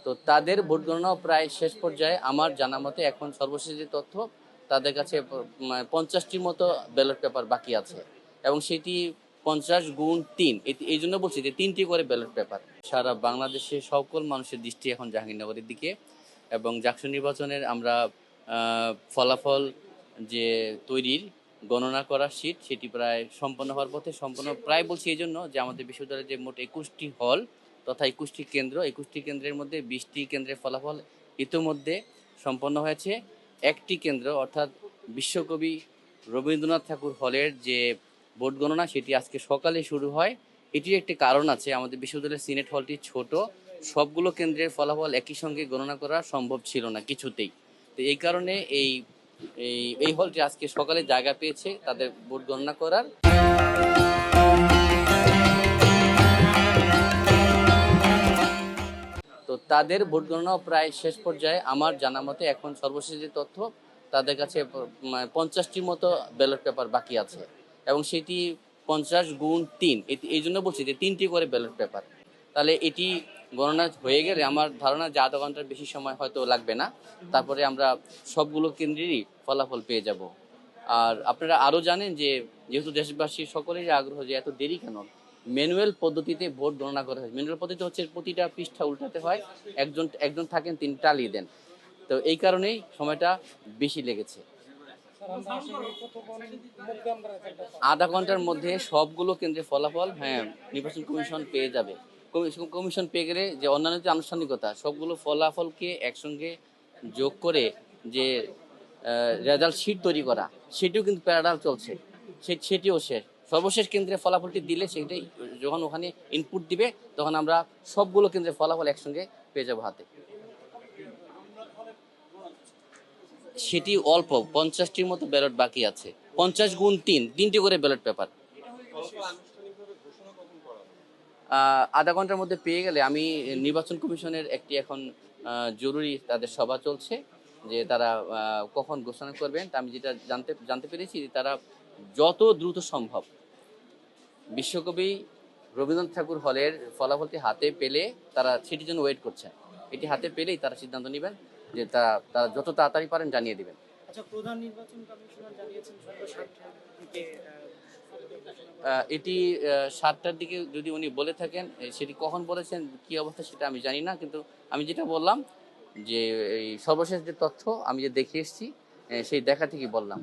তো তাদের ভোট গণনাও প্রায় শেষ পর্যায়ে। আমার জানা মতে এখন সর্বশেষ যে তথ্য, তাদের কাছে 50টির মতো ব্যালট পেপার বাকি আছে, এবং সেটি 50 × 3। এই জন্য বলছি যে 3টি করে ব্যালট পেপার। সারা বাংলাদেশে সকল মানুষের দৃষ্টি এখন জাহাঙ্গীরনগরের দিকে, এবং জাকসু নির্বাচনের আমরা ফলাফল যে তৈরির গণনা করার শীট, সেটি প্রায় সম্পন্ন হওয়ার পথে। সম্পন্ন প্রায় বলছি এই জন্য যে আমাদের বিশ্ববিদ্যালয়ের যে মোট 21টি হল তথা 21টি কেন্দ্র, 21টি কেন্দ্রের মধ্যে 20টি কেন্দ্রের ফলাফল ইতিমধ্যে সম্পন্ন হয়েছে। একটি কেন্দ্র অর্থাৎ বিশ্বকবি রবীন্দ্রনাথ ঠাকুর হলের যে ভোট গণনা, সেটি আজকে সকালে শুরু হয়। এটির একটি কারণ আছে, আমাদের বিশ্ববিদ্যালয়ের সিনেট হলটি ছোট, সবগুলো কেন্দ্রের ফলাফল একই সঙ্গে গণনা করা সম্ভব ছিল না কিছুতেই। তো এই কারণে এই এই হলটি আজকে সকালে জায়গা পেয়েছে তাদের ভোট গণনা করার। তো তাদের ভোট গণনাও প্রায় শেষ পর্যায়ে। আমার জানা মতে এখন সর্বশেষ যে তথ্য, তাদের কাছে 50টির মতো ব্যালট পেপার বাকি আছে, এবং সেটি 50 × 3। এই জন্য বলছি যে 3টি করে ব্যালট পেপার। তাহলে এটি গণনা হয়ে গেলে আমার ধারণা যে আধা ঘন্টার বেশি সময় হয়তো লাগবে না, তারপরে আমরা সবগুলো কেন্দ্রেরই ফলাফল পেয়ে যাব। আর আপনারা আরও জানেন যে যেহেতু দেশবাসী সকলেরই আগ্রহ যে এত দেরি কেন, ম্যানুয়াল পদ্ধতিতে ভোট গণনা করা হয়। ম্যানুয়াল পদ্ধতি হচ্ছে প্রতিটা পৃষ্ঠা উল্টাতে হয়, একজন একজন থাকেন, তিনি টালিয়ে দেন। তো এই কারণেই সময়টা বেশি লেগেছে। আধা ঘন্টার মধ্যে সবগুলো কেন্দ্রের ফলাফল নির্বাচন কমিশন পেয়ে যাবে। কমিশন পেয়ে গেলে যে অন্যান্য যে আনুষ্ঠানিকতা, সবগুলো ফলাফলকে একসঙ্গে যোগ করে যে রেজাল্ট শিট তৈরি করা, সেটিও কিন্তু প্যারালাল চলছে, সেটিও শেষ। সর্বশেষ কেন্দ্রের ফলাফলটি দিলে সেটাই যখন ওখানে ইনপুট দিবে, তখন আমরা সবগুলো কেন্দ্রের ফলাফল একসঙ্গে পেয়ে যাবো হাতে। সেটি অল্প, 50টির মতো ব্যালট বাকি আছে। 50 × 3, 3টি করে ব্যালট পেপার। আধা ঘন্টার মধ্যে পেয়ে গেলে আমি নির্বাচন কমিশনের একটি এখন জরুরি তাদের সভা চলছে, যে তারা কখন ঘোষণা করবেন। তা আমি যেটা জানতে পেরেছি, তারা যত দ্রুত সম্ভব বিশ্বকবি রবীন্দ্রনাথ ঠাকুর হলের ফলাফলটি হাতে পেলে তারা সেটির জন্য ওয়েট করছেন। এটি হাতে পেলেই তারা সিদ্ধান্ত নেবেন, যে তারা যত তাড়াতাড়ি পারেন জানিয়ে দেবেন। আচ্ছা, প্রধান নির্বাচন কমিশনার জানিয়েছেন সন্ধ্যা 7টার দিকে। এটি 7টার দিকে যদি উনি বলে থাকেন, সেটি কখন বলেছেন, কি অবস্থা সেটা আমি জানি না, কিন্তু আমি যেটা বললাম যে এই সর্বশেষ যে তথ্য আমি যে দেখে এসেছি, সেই দেখা থেকেই বললাম।